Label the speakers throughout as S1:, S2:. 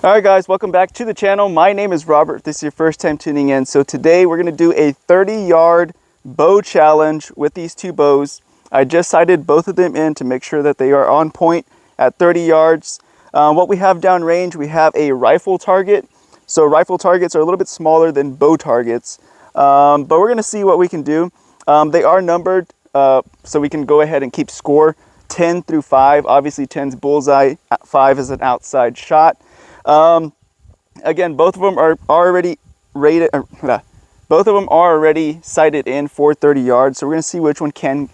S1: All right, guys, welcome back to the channel. My name is Robert. If this is your first time tuning in. So today we're going to do a 30-yard bow challenge with these two bows. I just sighted both of them in to make sure that they are on point at 30 yards. What we have downrange, we have a rifle target. So rifle targets are a little bit smaller than bow targets, but we're going to see what we can do. They are numbered, so we can go ahead and keep score 10 through 5. Obviously 10's bullseye, 5 is an outside shot. Again, both of them are already rated, both of them are already sighted in for 30 yards. So we're going to see which one can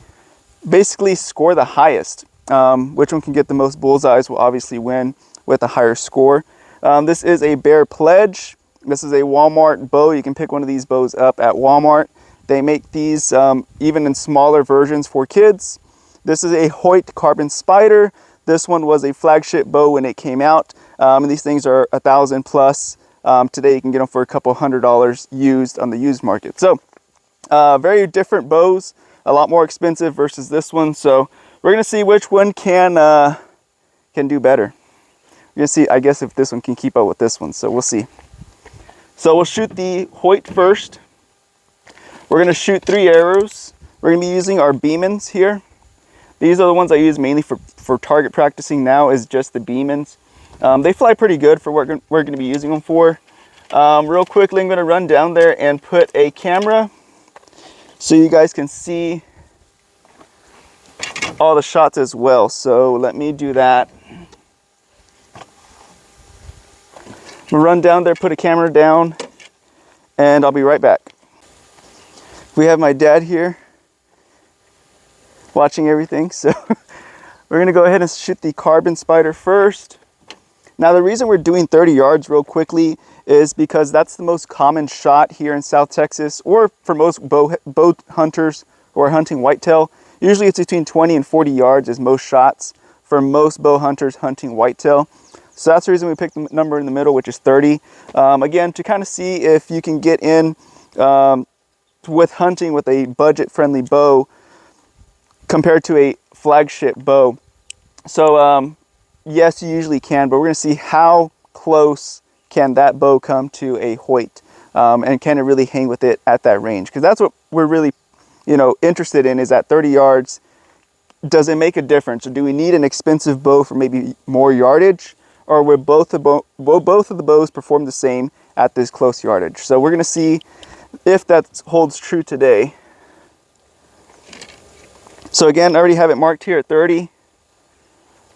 S1: basically score the highest. Which one can get the most bullseyes will obviously win with a higher score. This is a Bear Pledge. This is a Walmart bow. You can pick one of these bows up at Walmart. They make these even in smaller versions for kids. This is a Hoyt Carbon Spider. This one was a flagship bow when it came out. And these things are $1,000 plus. Today you can get them for a couple $100 used on the used market. So very different bows, a lot more expensive versus this one. So we're gonna see which one can do better. We're gonna see, I guess, if this one can keep up with this one. So we'll see. So we'll shoot the Hoyt first. We're gonna shoot 3 arrows. We're gonna be using our Beemans here. These are the ones I use mainly for target practicing now, is just the Beemans. They fly pretty good for what we're going to be using them for. Real quickly, I'm going to run down there and put a camera so you guys can see all the shots as well. So let me do that. I'm going to run down there, put a camera down, and I'll be right back. We have my dad here watching everything, so we're going to go ahead and shoot the Carbon Spider first. Now, the reason we're doing 30 yards real quickly is because that's the most common shot here in South Texas, or for most bow hunters who are hunting whitetail. Usually it's between 20 and 40 yards is most shots for most bow hunters hunting whitetail. So that's the reason we picked the number in the middle, which is 30. Again, to kind of see if you can get in with hunting with a budget-friendly bow compared to a flagship bow. So yes, you usually can, but we're going to see how close can that bow come to a Hoyt, and can it really hang with it at that range? Because that's what we're really, interested in, is at 30 yards. Does it make a difference, or do we need an expensive bow for maybe more yardage, or will both of the bows perform the same at this close yardage? So we're going to see if that holds true today. So again, I already have it marked here at 30.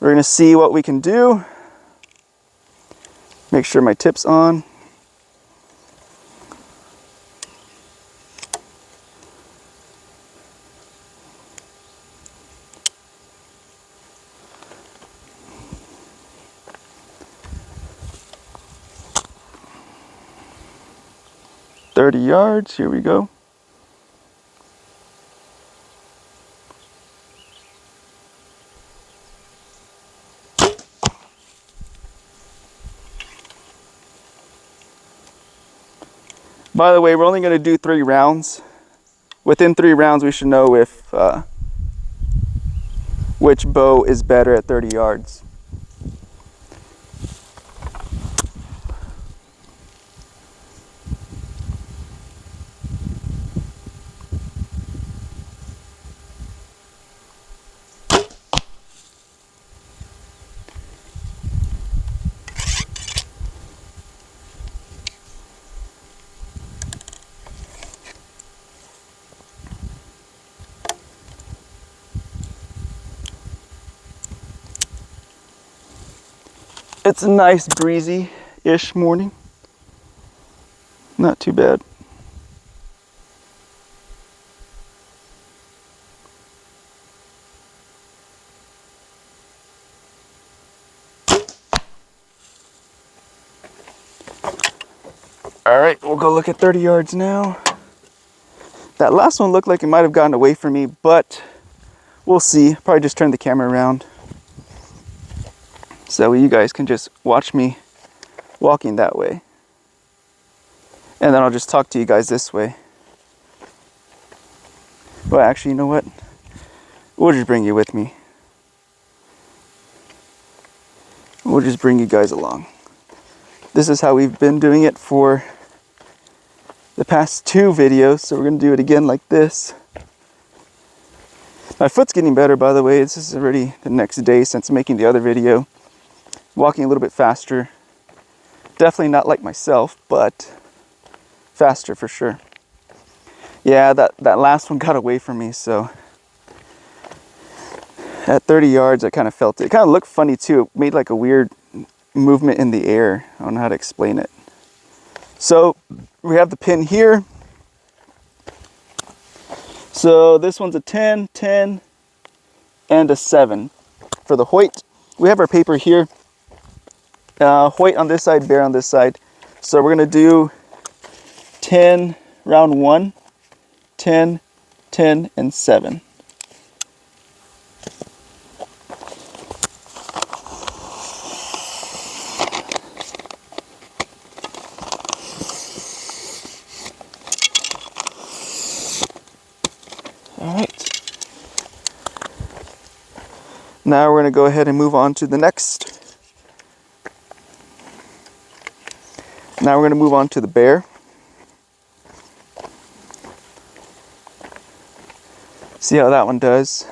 S1: We're going to see what we can do. Make sure my tip's on. "30 yards, here we go. By the way, we're only going to do 3 rounds. Within 3 rounds, we should know if which bow is better at 30 yards. It's a nice breezy-ish morning. Not too bad. All right, we'll go look at 30 yards now. That last one looked like it might have gotten away from me, but we'll see. Probably just turn the camera around so you guys can just watch me walking that way. And then I'll just talk to you guys this way. Well, actually, you know what? We'll just bring you with me. We'll just bring you guys along. This is how we've been doing it for the past 2 videos, so we're going to do it again like this. My foot's getting better, by the way. This is already the next day since making the other video. Walking a little bit faster. Definitely not like myself, but faster for sure. Yeah, that last one got away from me, so at 30 yards I kind of felt it. It kind of looked funny too. It made like a weird movement in the air. I don't know how to explain it. So we have the pin here. So this one's a 10, 10, and a 7. For the Hoyt, we have our paper here. Hoyt on this side, Bear on this side. So we're going to do 10, round 1, 10, 10, and 7. All right. Now we're going to go ahead and move on to the next. Now we're going to move on to the Bear. See how that one does.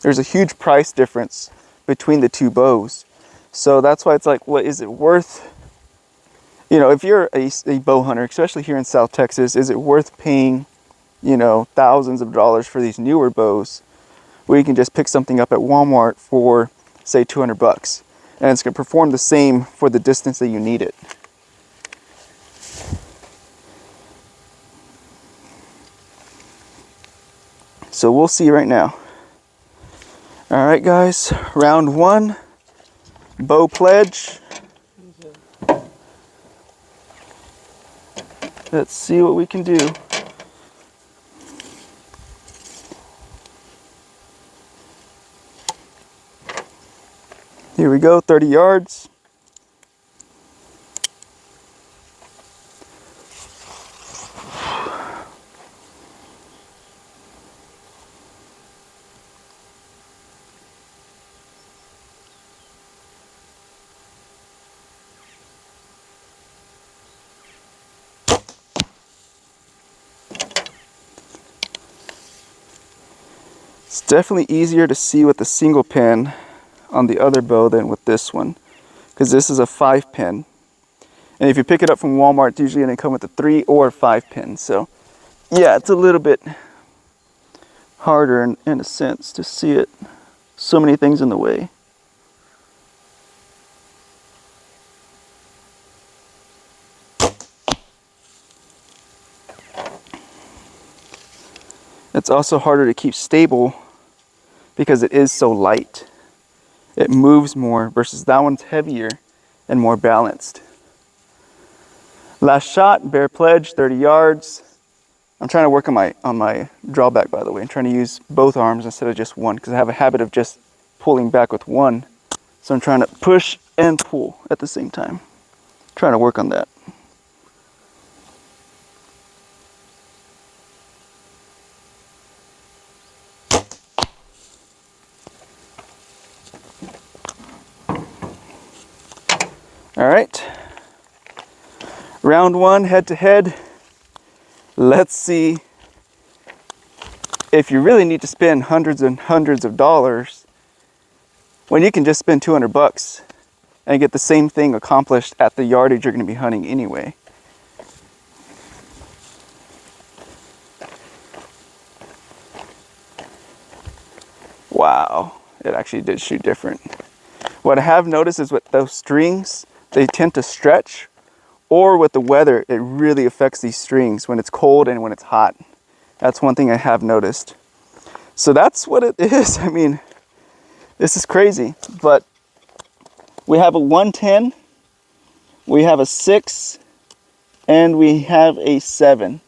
S1: There's a huge price difference between the 2 bows. So that's why it's like, what is it worth? You know, if you're a bow hunter, especially here in South Texas, is it worth paying, you know, thousands of dollars for these newer bows where you can just pick something up at Walmart for, say, 200 bucks, and it's going to perform the same for the distance that you need it. So we'll see right now. All right, guys, round 1, bow pledge. Let's see what we can do. Here we go, 30 yards. It's definitely easier to see with the single pin on the other bow than with this one, because this is a 5 pin, and if you pick it up from Walmart, it's usually going to come with a 3 or 5 pin. So yeah, it's a little bit harder in a sense to see it. So many things in the way. It's also harder to keep stable because it is so light. It moves more versus that one's heavier and more balanced. Last shot, Bear pledge, 30 yards. I'm trying to work on my drawback, by the way. I'm trying to use both arms instead of just one, because I have a habit of just pulling back with one. So I'm trying to push and pull at the same time. Trying to work on that. All right, round 1, head to head. Let's see if you really need to spend hundreds and hundreds of dollars when you can just spend 200 bucks and get the same thing accomplished at the yardage you're going to be hunting anyway. Wow, it actually did shoot different. What I have noticed is with those strings, they tend to stretch, or with the weather, it really affects these strings when it's cold and when it's hot. That's one thing I have noticed. So that's what it is. I mean, this is crazy, but we have a 110, we have a 6, and we have a 7.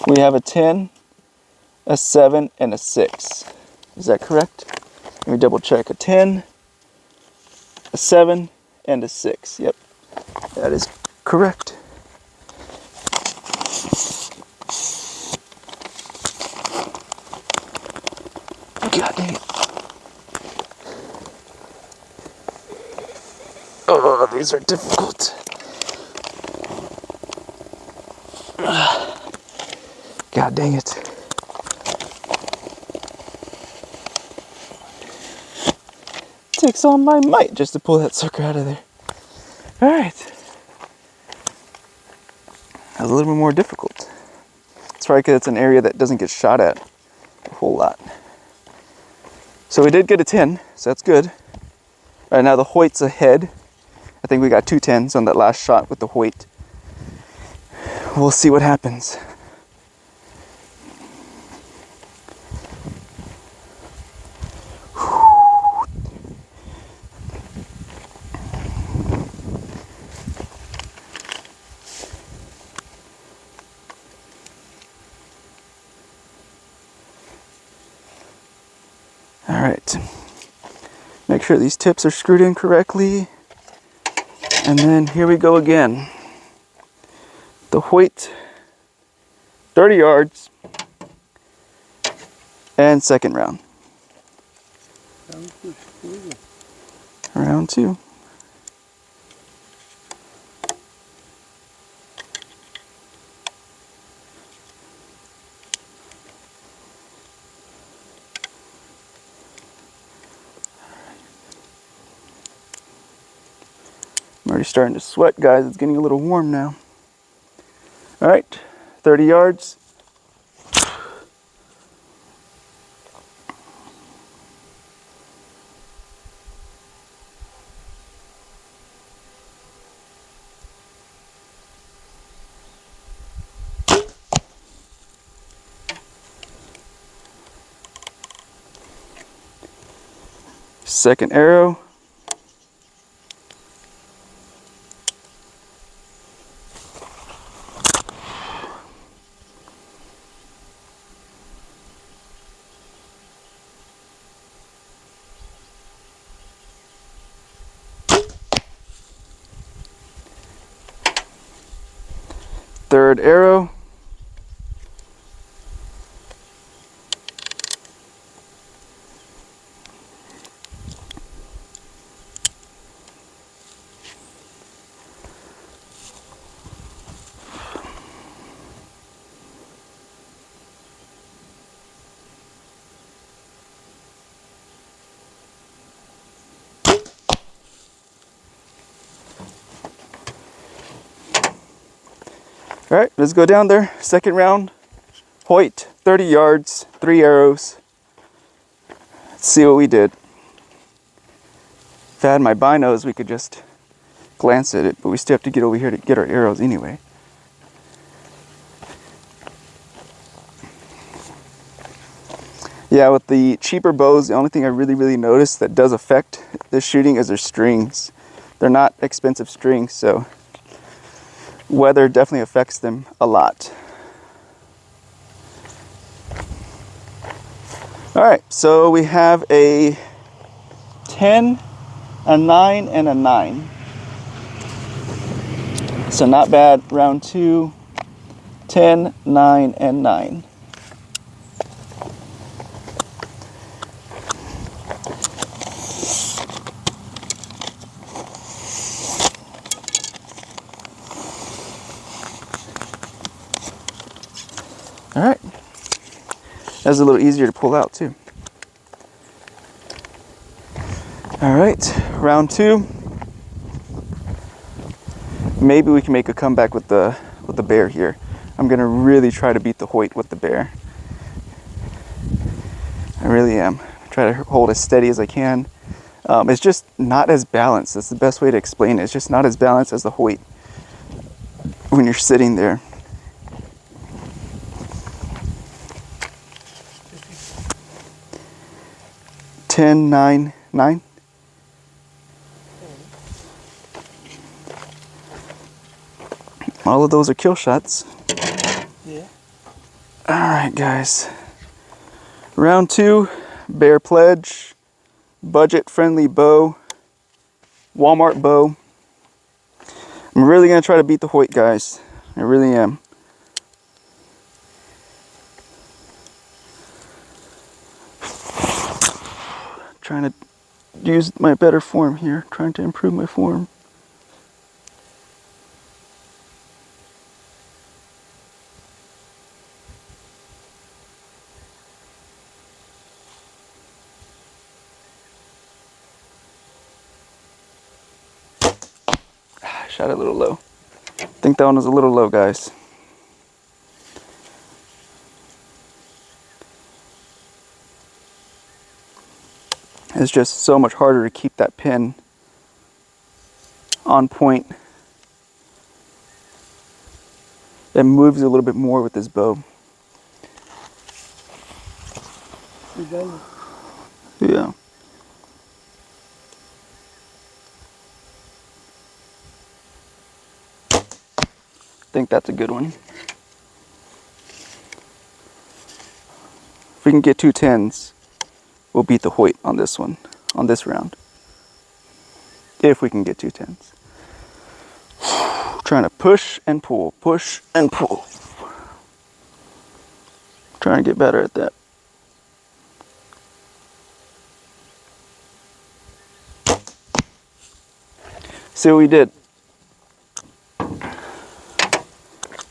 S1: We have a 10, a 7, and a 6. Is that correct? Let me double check. A 10, a 7, and a 6. Yep, that is correct. God dang it. Oh, These are difficult. God dang it. Takes all my might just to pull that sucker out of there. All right. That was a little bit more difficult. It's probably because it's an area that doesn't get shot at a whole lot. So we did get a 10, so that's good. Right now the Hoyt's ahead. I think we got 2 10s on that last shot with the Hoyt. We'll see what happens. All right, make sure these tips are screwed in correctly. And then here we go again. The Hoyt, 30 yards, and second round. Round 2. I'm already starting to sweat, guys. It's getting a little warm now. All right, 30 yards. Second arrow. Third arrow. All right, let's go down there. Second round. Hoyt, 30 yards, 3 arrows. Let's see what we did. If I had my binos, we could just glance at it, but we still have to get over here to get our arrows anyway. Yeah, with the cheaper bows, the only thing I really noticed that does affect the shooting is their strings. They're not expensive strings, so weather definitely affects them a lot. All right, so we have a 10, a 9, and a 9. So not bad. Round 2, 10, 9, and 9. All right, that's a little easier to pull out too. All right, round 2. Maybe we can make a comeback with the bear here. I'm gonna really try to beat the Hoyt with the bear. I really am. Try to hold as steady as I can. It's just not as balanced. That's the best way to explain it. It's just not as balanced as the Hoyt when you're sitting there. Ten, 9, 9. All of those are kill shots. Yeah. All right, guys. Round 2, bear pledge, budget-friendly bow, Walmart bow. I'm really gonna try to beat the Hoyt, guys. I really am. Trying to use my better form here, trying to improve my form. shot it a little low. I think that one was a little low, guys. It's just so much harder to keep that pin on point. It moves a little bit more with this bow. Yeah. I think that's a good one. If we can get 2 10s, we'll beat the Hoyt on this one, on this round. If we can get 2 10s. Trying to push and pull, push and pull. Trying to get better at that. See what we did.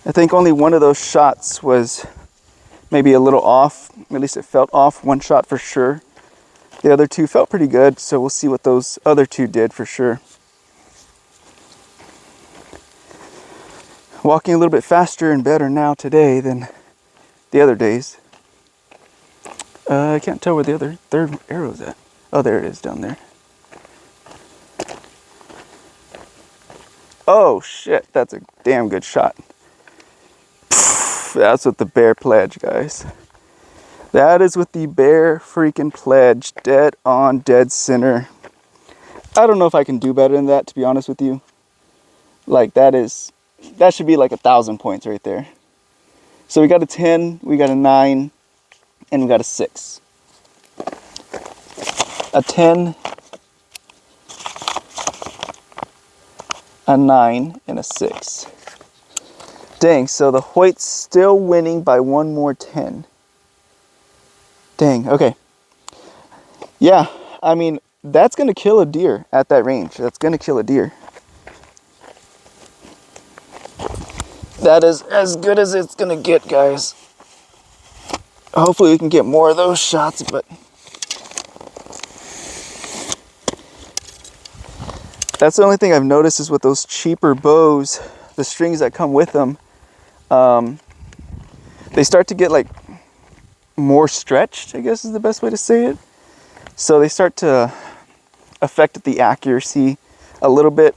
S1: I think only one of those shots was maybe a little off. At least it felt off. One shot for sure. The other two felt pretty good, so we'll see what those other two did for sure. Walking a little bit faster and better now today than the other days. I can't tell where the other third arrow's at. Oh, there it is down there. Oh shit, that's a damn good shot. That's with the bear pledge, guys. That is with the bear freaking pledge. Dead on, dead center. I don't know if I can do better than that, to be honest with you. Like, that should be like 1,000 points right there. So we got a 10, we got a 9, and we got a 6. A 10, a 9, and a 6. Dang, so the Hoyt's still winning by one more 10. Dang, okay. Yeah, I mean, that's going to kill a deer at that range. That's going to kill a deer. That is as good as it's going to get, guys. Hopefully we can get more of those shots, but that's the only thing I've noticed is with those cheaper bows, the strings that come with them, they start to get like more stretched, I guess is the best way to say it. So they start to affect the accuracy a little bit,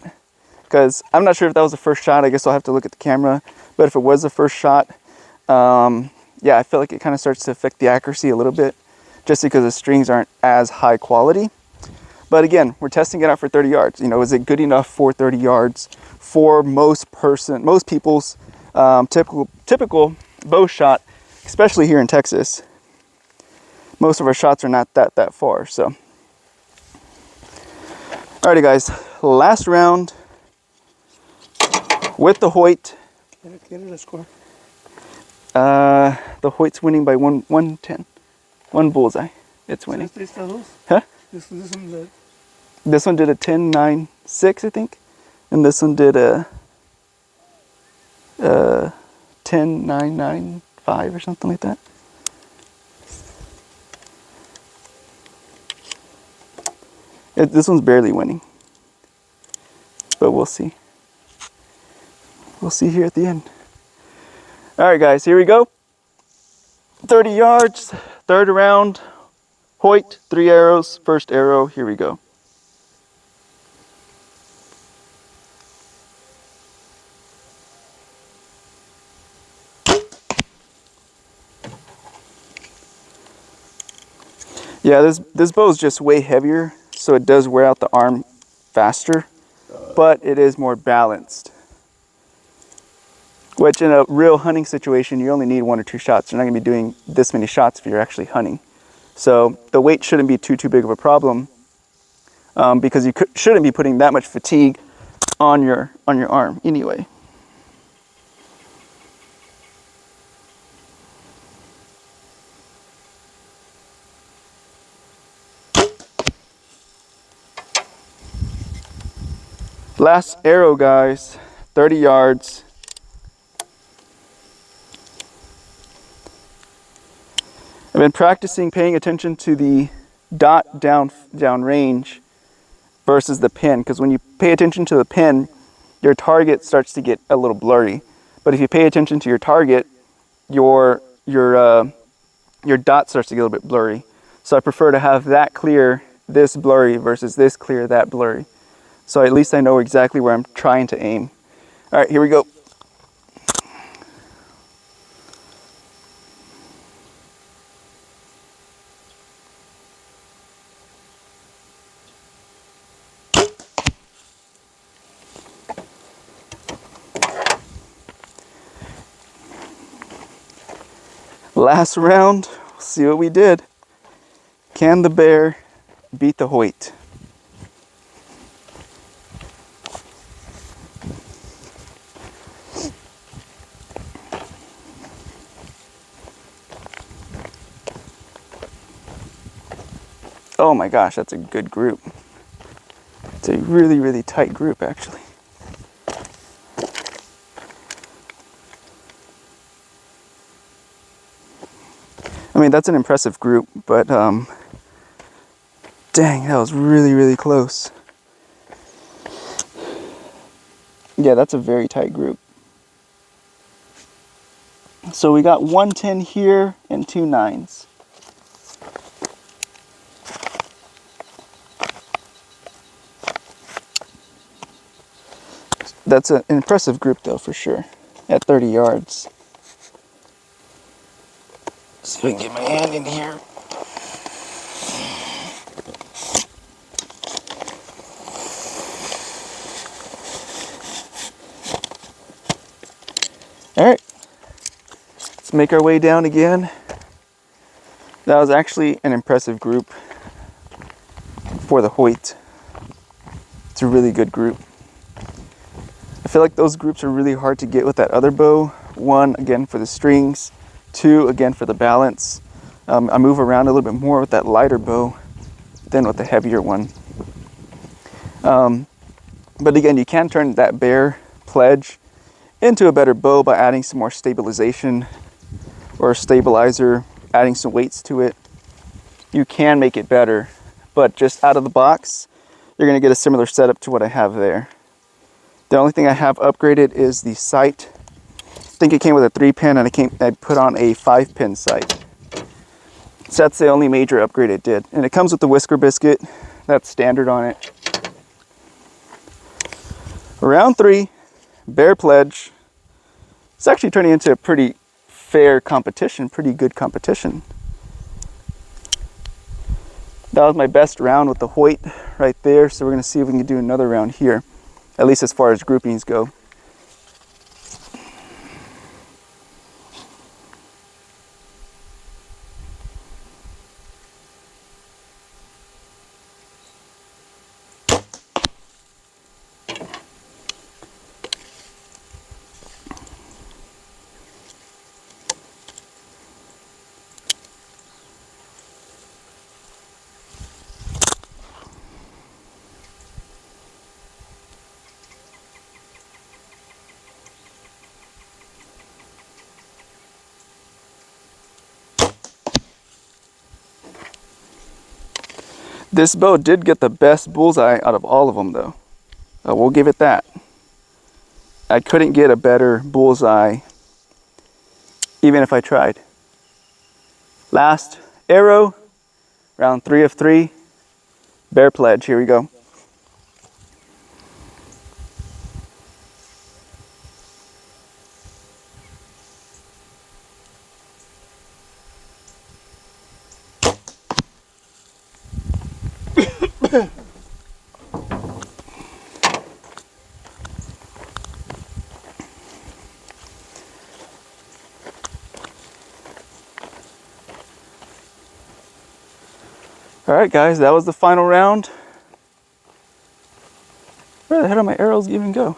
S1: because I'm not sure if that was the first shot. I guess I'll have to look at the camera, but if it was the first shot, yeah, I feel like it kind of starts to affect the accuracy a little bit, just because the strings aren't as high quality. But again, we're testing it out for 30 yards. You know, is it good enough for 30 yards for most people's typical bow shot, especially here in Texas? Most of our shots are not that far, so. Alrighty guys, last round with the Hoyt. The Hoyt's winning by 110. One bullseye. It's winning. Huh? This one did a 10, 9, 6, I think. And this one did a 10, 9, 9, 5 or something like that. This one's barely winning. But we'll see. We'll see here at the end. All right, guys, here we go. 30 yards, third round. Hoyt, 3 arrows, first arrow, here we go. Yeah, this bow is just way heavier, so it does wear out the arm faster, but it is more balanced. Which in a real hunting situation, you only need 1 or 2 shots. You're not gonna be doing this many shots if you're actually hunting. So the weight shouldn't be too big of a problem, because you shouldn't be putting that much fatigue on your arm anyway. Last arrow, guys, 30 yards. I've been practicing paying attention to the dot down range versus the pin, because when you pay attention to the pin, your target starts to get a little blurry. But if you pay attention to your target, your dot starts to get a little bit blurry. So I prefer to have that clear, this blurry, versus this clear, that blurry. So at least I know exactly where I'm trying to aim. All right, here we go. Last round, see what we did. Can the bear beat the Hoyt? Oh my gosh, that's a good group. It's a really, really tight group, actually. I mean, that's an impressive group, but dang, that was really, really close. Yeah, that's a very tight group. So we got 110 here and 2 9s. That's an impressive group though, for sure, at 30 yards. See if I can get my hand in here. All right, let's make our way down again. That was actually an impressive group for the Hoyt. It's a really good group. I feel like those groups are really hard to get with that other bow. One, again, for the strings. Two, again, for the balance. I move around a little bit more with that lighter bow than with the heavier one. But again, you can turn that bear pledge into a better bow by adding some more stabilization or a stabilizer, adding some weights to it. You can make it better, but just out of the box, you're gonna get a similar setup to what I have there. The only thing I have upgraded is the sight. I think it came with a 3-pin and I put on a 5-pin sight. So that's the only major upgrade it did. And it comes with the whisker biscuit. That's standard on it. Round 3, bear pledge. It's actually turning into a pretty fair competition, pretty good competition. That was my best round with the Hoyt right there. So we're gonna see if we can do another round here, at least as far as groupings go. This bow did get the best bullseye out of all of them though. We'll give it that. I couldn't get a better bullseye even if I tried. Last arrow, round 3 of 3, bear pledge, here we go. All right, guys, that was the final round. Where the hell did my arrows even go?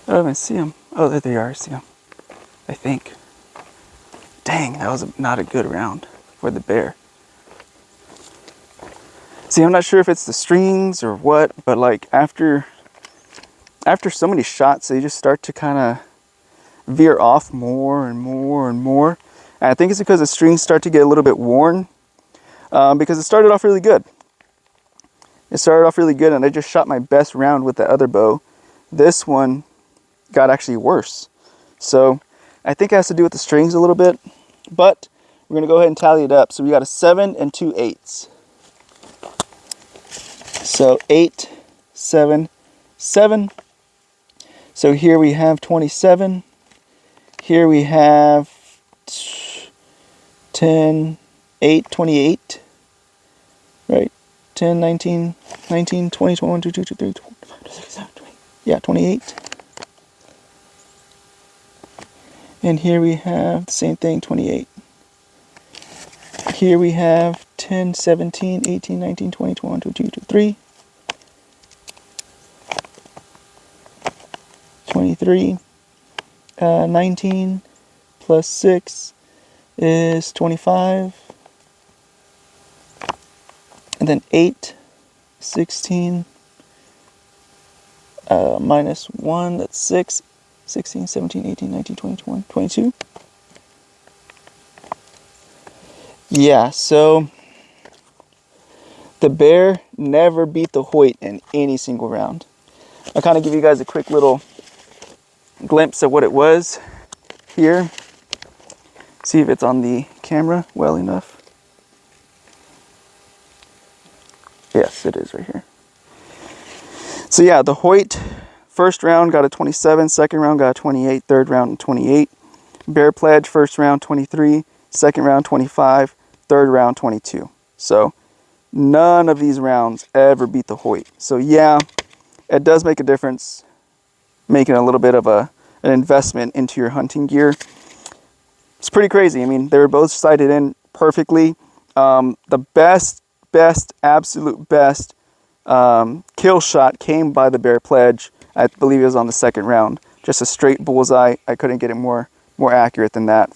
S1: I don't even see them. Oh, there they are, I see them, I think. Dang, that was not a good round for the bear. See, I'm not sure if it's the strings or what, but like after so many shots, they just start to kind of veer off more and more and more. And I think it's because the strings start to get a little bit worn because it started off really good. It started off really good, and I just shot my best round with the other bow. This one got actually worse. So I think it has to do with the strings a little bit, but we're gonna go ahead and tally it up. So we got a 7 and 2 8s. So 8, 7, 7. So here we have 27. Here we have 10, 8, 28. Right? 10, 19, 19, 20, 21, 22, 23, 24, 25, 20. Yeah, 28. And here we have the same thing, 28. Here we have 10, 17, 18, 19, 20, 21, 22, 23. 23. 19 plus 6 is 25. And then 8, 16, minus 1, that's 6. 16, 17, 18, 19, 20, 21, 22. Yeah, so the bear never beat the Hoyt in any single round. I'll kind of give you guys a quick little glimpse of what it was here. See if it's on the camera well enough. Yes, it is right here. So yeah, the Hoyt first round got a 27, second round got a 28, third round 28. Bear Pledge first round 23, second round 25, third round 22. So none of these rounds ever beat the Hoyt. So yeah, it does make a difference, making a little bit of an investment into your hunting gear. It's pretty crazy. I mean, they were both sighted in perfectly. The absolute best kill shot came by the Bear Pledge. I believe it was on the second round. Just a straight bullseye. I couldn't get it more accurate than that.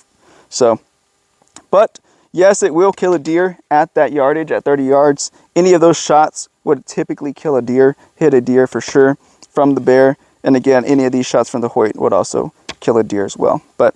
S1: So, but yes, it will kill a deer at that yardage, at 30 yards. Any of those shots would typically kill a deer, hit a deer for sure from the bear. And again, any of these shots from the Hoyt would also kill a deer as well. But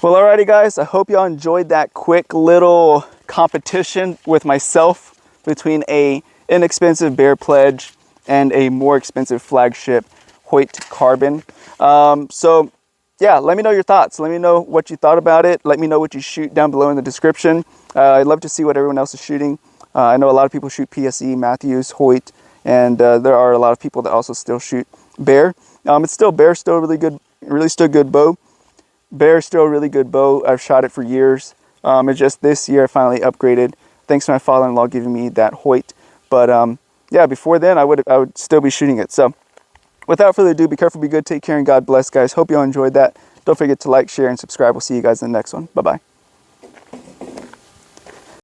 S1: well, alrighty guys, I hope y'all enjoyed that quick little competition with myself between a inexpensive Bear Pledge and a more expensive flagship Hoyt Carbon. So yeah, let me know your thoughts. Let me know what you thought about it. Let me know what you shoot down below in the description. I'd love to see what everyone else is shooting. I know a lot of people shoot PSE, Matthews, Hoyt, and there are a lot of people that also still shoot Bear. It's still Bear, still really good, really still good bow. Bear still a really good bow. I've shot it for years. It's just this year I finally upgraded, thanks to my father-in-law giving me that Hoyt. But yeah, before then I would still be shooting it. So without further ado, be careful, be good, take care, and God bless, guys. Hope you all enjoyed that. Don't forget to like, share, and subscribe. We'll see you guys in the next one. Bye-bye.